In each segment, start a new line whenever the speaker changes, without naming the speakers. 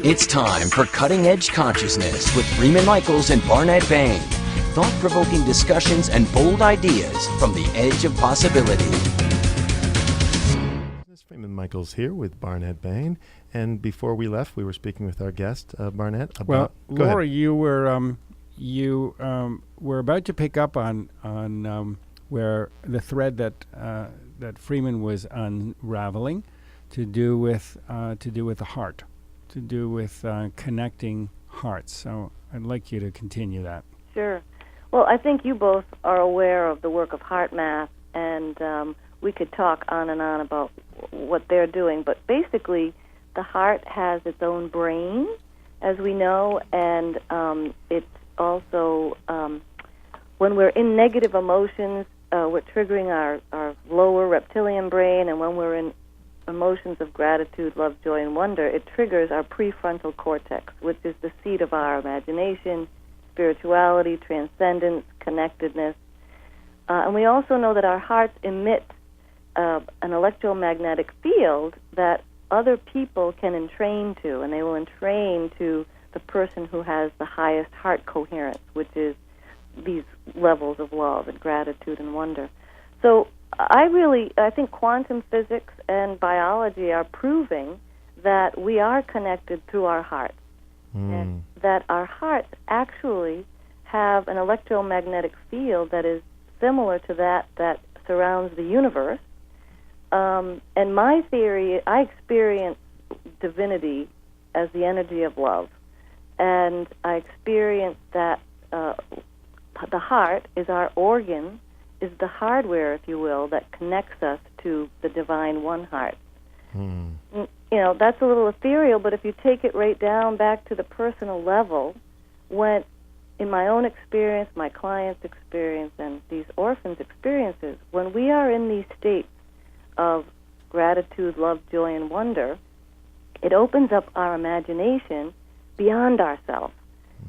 It's time for Cutting Edge Consciousness with Freeman Michaels and Barnett Bain. Thought-provoking discussions and bold ideas from the edge of possibility.
Freeman Michaels here with Barnett Bain, and before we left, we were speaking with our guest Barnett about.
Well,
Go
Laura,
ahead.
you were about to pick up on where the thread that Freeman was unraveling to do with the heart, to do with connecting hearts. So I'd like you to continue that.
Sure. Well, I think you both are aware of the work of heart math, and we could talk on and on about what they're doing. But basically, the heart has its own brain, as we know, and it's also, when we're in negative emotions, we're triggering our lower reptilian brain, and when we're in emotions of gratitude, love, joy, and wonder, it triggers our prefrontal cortex, which is the seat of our imagination, spirituality, transcendence, connectedness. And we also know that our hearts emit an electromagnetic field that other people can entrain to, and they will entrain to the person who has the highest heart coherence, which is these levels of love and gratitude and wonder. So I think quantum physics and biology are proving that we are connected through our hearts, and that our hearts actually have an electromagnetic field that is similar to that surrounds the universe. And my theory, I experience divinity as the energy of love, and I experience that the heart is our organ, is the hardware, if you will, that connects us to the divine one heart. You know, that's a little ethereal, but if you take it right down back to the personal level, when in my own experience, my clients' experience, and these orphans' experiences, when we are in these states of gratitude, love, joy, and wonder, it opens up our imagination beyond ourselves,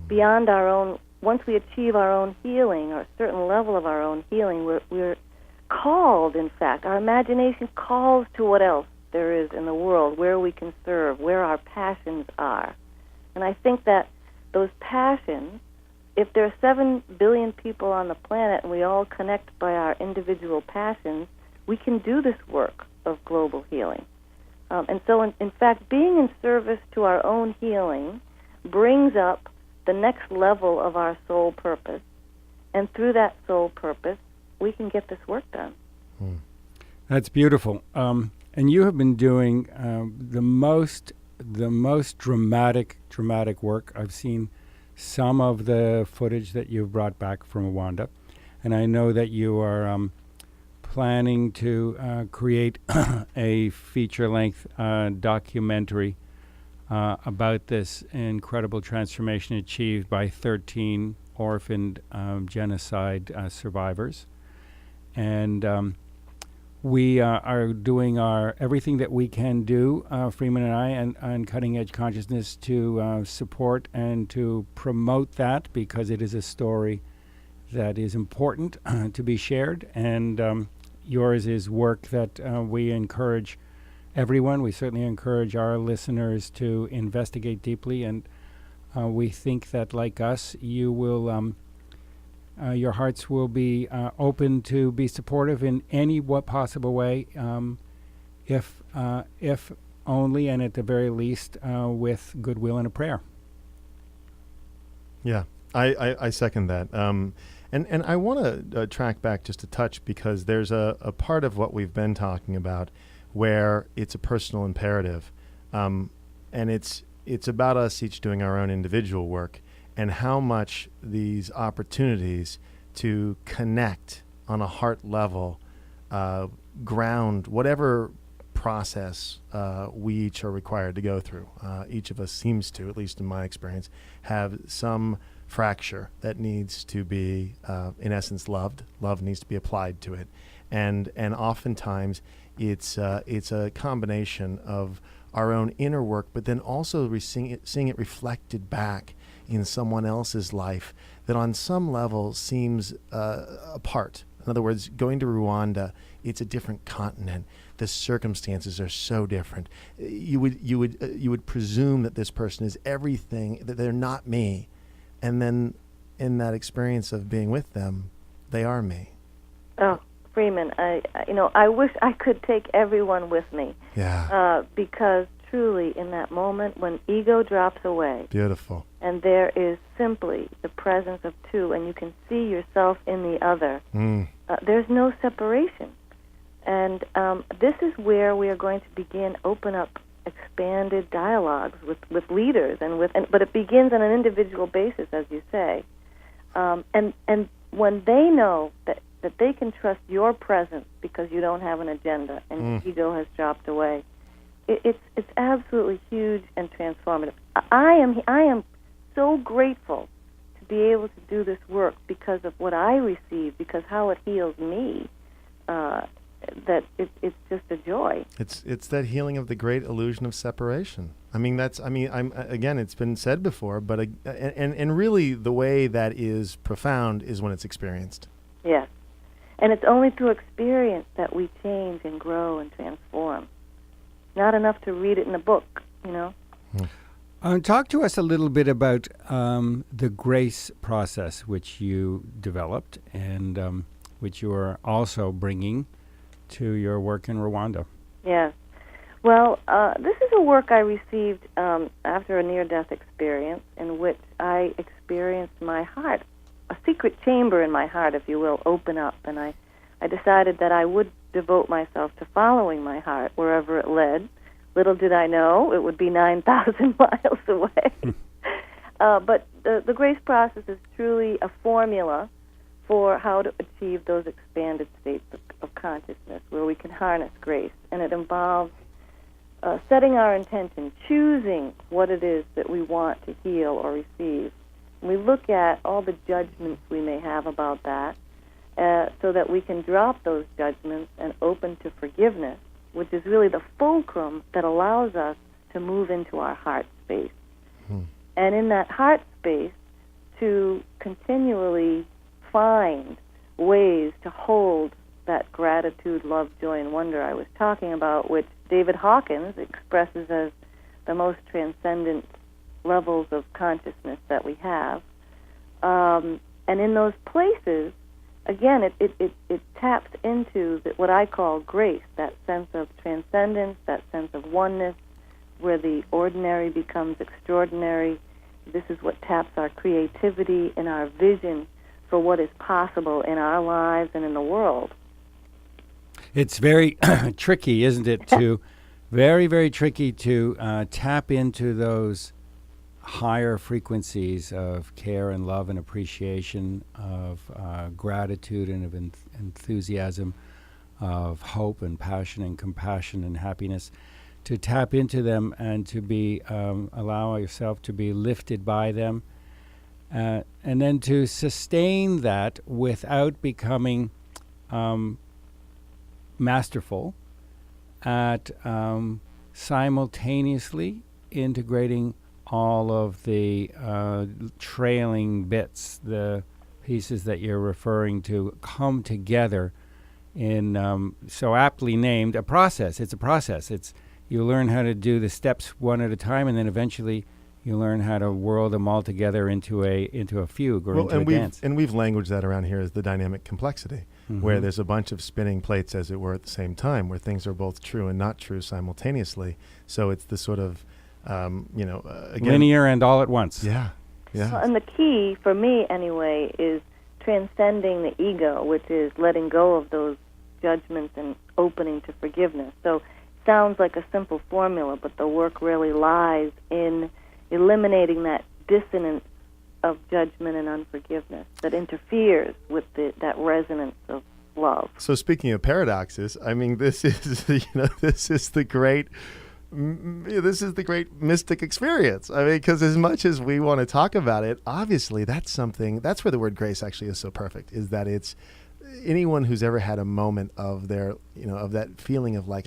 beyond our own. Once we achieve our own healing, or a certain level of our own healing, we're called, in fact, our imagination calls to what else there is in the world, where we can serve, where our passions are. And I think that those passions, if there are 7 billion people on the planet and we all connect by our individual passions, we can do this work of global healing. And so, in fact, being in service to our own healing brings up the next level of our soul purpose, and through that soul purpose, we can get this work done.
That's beautiful. And you have been doing the most dramatic work. I've seen some of the footage that you've brought back from Rwanda, and I know that you are planning to create a feature-length documentary about this incredible transformation achieved by 13 orphaned genocide survivors. And we are doing everything that we can do, Freeman and I, and Cutting Edge Consciousness, to support and to promote that, because it is a story that is important to be shared. And yours is work that we encourage everyone. We certainly encourage our listeners to investigate deeply, and we think that, like us, you will, your hearts will be open to be supportive in any possible way, if only, and at the very least, with goodwill and a prayer.
Yeah, I second that. And I want to track back just a touch, because there's a part of what we've been talking about where it's a personal imperative, and it's about us each doing our own individual work, and how much these opportunities to connect on a heart level, ground whatever process we each are required to go through. Each of us seems to, at least in my experience, have some fracture that needs to be, in essence, loved. Love needs to be applied to it, and oftentimes it's a combination of our own inner work, but then also seeing it reflected back in someone else's life that on some level seems apart. In other words, going to Rwanda, it's a different continent. the circumstances are so different. You would presume that this person is everything, that they're not me, and then in that experience of being with them, they are me.
Oh, Freeman, I wish I could take everyone with me.
Yeah.
Because truly, in that moment when ego drops away,
Beautiful.
and there is simply the presence of two, and you can see yourself in the other, there's no separation. And this is where we are going to begin open up expanded dialogues with leaders, but it begins on an individual basis, as you say. And when they know that they can trust your presence because you don't have an agenda and ego has dropped away, it's absolutely huge and transformative. I am so grateful to be able to do this work because of what I receive, because how it heals me. That it's just a joy.
It's that healing of the great illusion of separation. Again, it's been said before, but and really the way that is profound is when it's experienced.
Yes, and it's only through experience that we change and grow and transform. Not enough to read it in a book,
Talk to us a little bit about the grace process which you developed and which you are also bringing to your work in Rwanda.
Yes. Well, this is a work I received after a near-death experience in which I experienced my heart, a secret chamber in my heart, if you will, open up. And I decided that I would devote myself to following my heart wherever it led. Little did I know it would be 9,000 miles away. But the grace process is truly a formula for how to achieve those expanded states of consciousness where we can harness grace. And it involves setting our intention, choosing what it is that we want to heal or receive. And we look at all the judgments we may have about that so that we can drop those judgments and open to forgiveness, which is really the fulcrum that allows us to move into our heart space. And in that heart space, to continually find ways to hold that gratitude, love, joy, and wonder I was talking about, which David Hawkins expresses as the most transcendent levels of consciousness that we have. And in those places, again, it taps into what I call grace, that sense of transcendence, that sense of oneness, where the ordinary becomes extraordinary. This is what taps our creativity and our vision for what is possible in our lives and in the world.
It's very tricky, isn't it, very, very tricky to tap into those higher frequencies of care and love and appreciation, of gratitude and of enthusiasm, of hope and passion and compassion and happiness, to tap into them and to be allow yourself to be lifted by them, and then to sustain that without becoming masterful at simultaneously integrating all of the trailing bits, the pieces that you're referring to, come together in so aptly named a process. It's a process. You learn how to do the steps one at a time, and then eventually you learn how to whirl them all together into a fugue or into a dance.
And we've languaged that around here as the dynamic complexity, where there's a bunch of spinning plates, as it were, at the same time, where things are both true and not true simultaneously. So it's the sort of, again,
linear and all at once.
Yeah.
Well, and the key, for me anyway, is transcending the ego, which is letting go of those judgments and opening to forgiveness. So sounds like a simple formula, but the work really lies in eliminating that dissonance of judgment and unforgiveness that interferes with that resonance of love.
So speaking of paradoxes, I mean, this is the great mystic experience. I mean, because as much as we want to talk about it, obviously that's where the word grace actually is so perfect, is that it's anyone who's ever had a moment of their, of that feeling of like,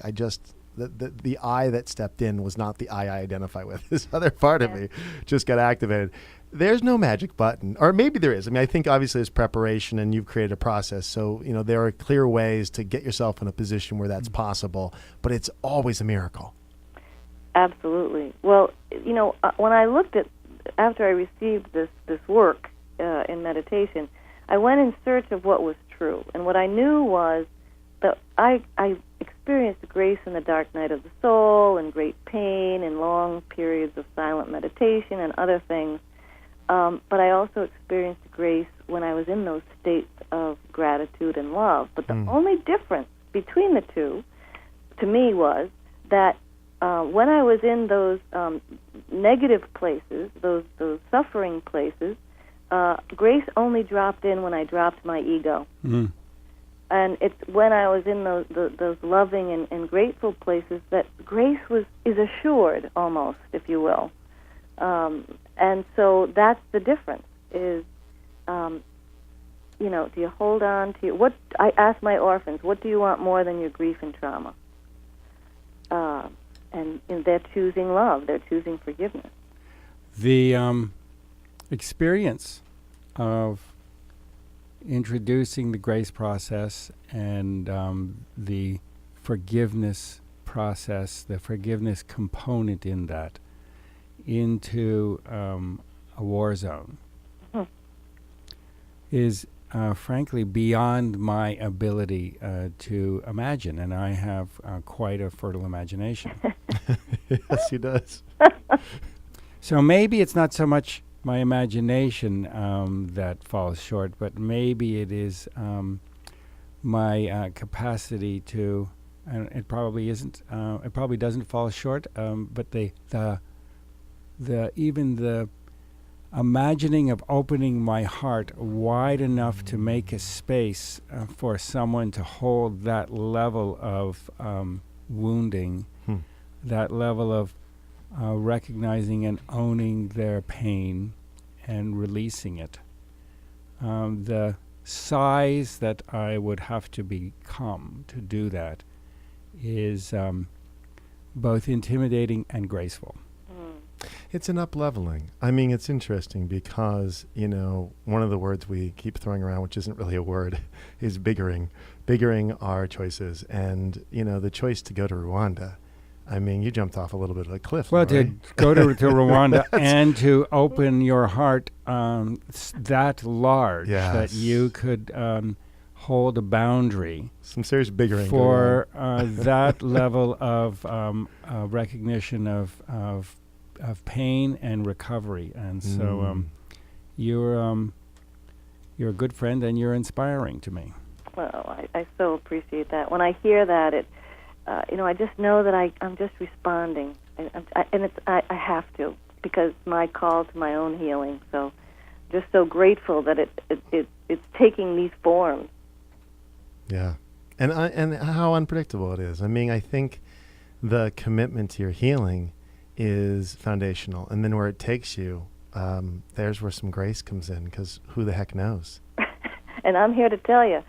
the I that stepped in was not the I identify with. This other part of me just got activated. there's no magic button, or maybe there is. I mean, I think obviously there's preparation, and you've created a process. So there are clear ways to get yourself in a position where that's possible. But it's always a miracle.
Absolutely. Well, when I looked at after I received this work in meditation, I went in search of what was true, and what I knew was that I experienced grace in the dark night of the soul, and great pain, and long periods of silent meditation, and other things. But I also experienced grace when I was in those states of gratitude and love. But the only difference between the two, to me, was that when I was in those negative places, those suffering places, grace only dropped in when I dropped my ego. Mm. And it's when I was in those loving and grateful places that grace is assured, almost, if you will. And so that's the difference. Is do you hold on to what I ask my orphans? What do you want more than your grief and trauma? And they're choosing love. They're choosing forgiveness.
The experience of introducing the grace process and the forgiveness process, the forgiveness component in that, into a war zone is frankly beyond my ability to imagine, and I have quite a fertile imagination.
Yes, he does.
So maybe it's not so much my imagination that falls short, but maybe it is my capacity to, and it probably isn't. It probably doesn't fall short. But the imagining of opening my heart wide enough to make a space for someone to hold that level of wounding, that level of recognizing and owning their pain and releasing it. The size that I would have to become to do that is both intimidating and graceful.
It's an up-leveling. I mean, it's interesting because, one of the words we keep throwing around, which isn't really a word, is biggering. Biggering our choices. And, the choice to go to Rwanda, I mean, you jumped off a little bit of a cliff.
Well,
right?
to go to Rwanda and to open your heart that large that you could hold a boundary.
Some serious biggering
for that level of recognition of pain and recovery. And so you're a good friend, and you're inspiring to me.
Well, I so appreciate that. When I hear that, it I just know that I'm just responding, I have to, because my call to my own healing. So, just so grateful that it's taking these forms.
Yeah, and how unpredictable it is. I mean, I think the commitment to your healing is foundational, and then where it takes you, there's where some grace comes in, because who the heck knows?
And I'm here to tell you.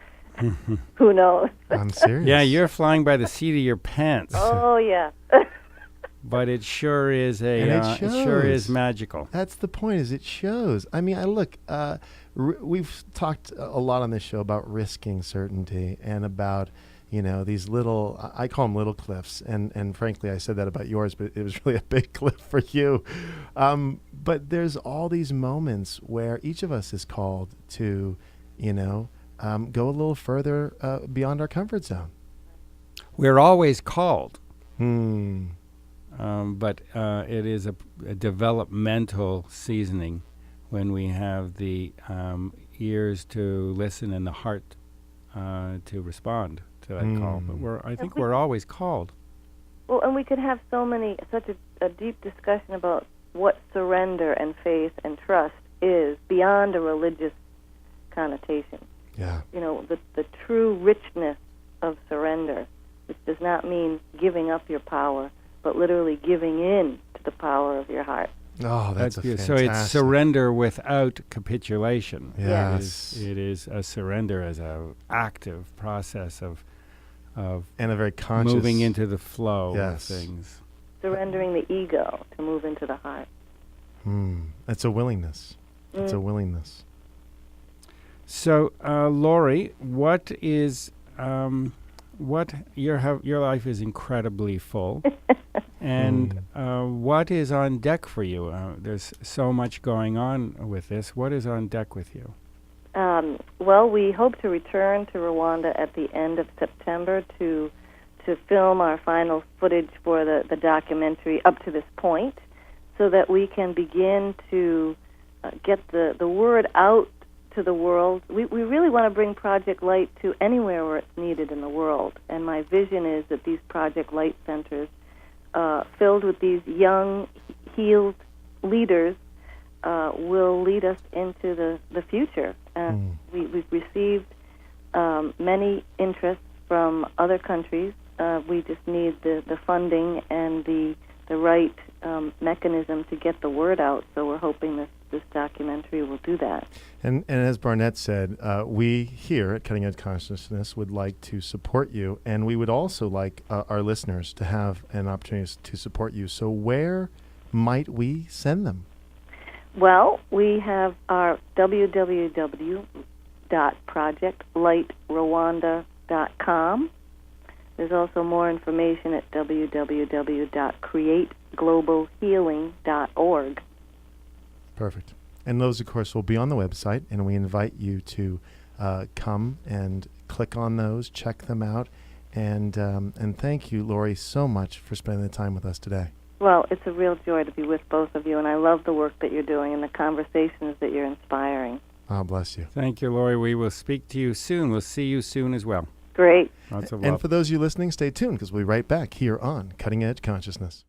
Who knows?
I'm serious.
Yeah, you're flying by the seat of your pants.
Oh yeah.
But it sure is
it
sure is magical.
That's the point. Is it shows. I mean, we've talked a lot on this show about risking certainty and about these little, I call them little cliffs, and frankly, I said that about yours, but it was really a big cliff for you. But there's all these moments where each of us is called to, go a little further beyond our comfort zone.
We're always called. But it is a developmental seasoning when we have the ears to listen and the heart to respond to that call. But I think we're always called.
Well, and we could have such a deep discussion about what surrender and faith and trust is beyond a religious connotation.
Yeah.
The true richness of surrender, which does not mean giving up your power, but literally giving in to the power of your heart.
Oh, that's fantastic.
So it's surrender without capitulation.
Yes.
It is a surrender as an active process of
and a very conscious
moving into the flow
yes.
of things.
Surrendering the ego to move into the heart.
It's a willingness. It's a willingness.
So, Lori, what your life is incredibly full, and what is on deck for you? There's so much going on with this. What is on deck with you?
Well, we hope to return to Rwanda at the end of September to film our final footage for the documentary up to this point, so that we can begin to get the word out to the world. We really want to bring Project Light to anywhere where it's needed in the world. And my vision is that these Project Light centers, filled with these young, healed leaders, will lead us into the future. We've received many interests from other countries. We just need the funding and the right mechanism to get the word out. So we're hoping this documentary will do that.
And as Barnett said, we here at Cutting Edge Consciousness would like to support you, and we would also like our listeners to have an opportunity to support you. So where might we send them?
Well, we have our www.projectlightrwanda.com. There's also more information at www.createglobalhealing.org.
Perfect. And those, of course, will be on the website, and we invite you to come and click on those, check them out, and thank you, Lori, so much for spending the time with us today.
Well, it's a real joy to be with both of you, and I love the work that you're doing and the conversations that you're inspiring.
Oh, bless you.
Thank you, Lori. We will speak to you soon. We'll see you soon as well.
Great.
Lots of love.
And for those of you listening, stay tuned because we'll be right back here on Cutting Edge Consciousness.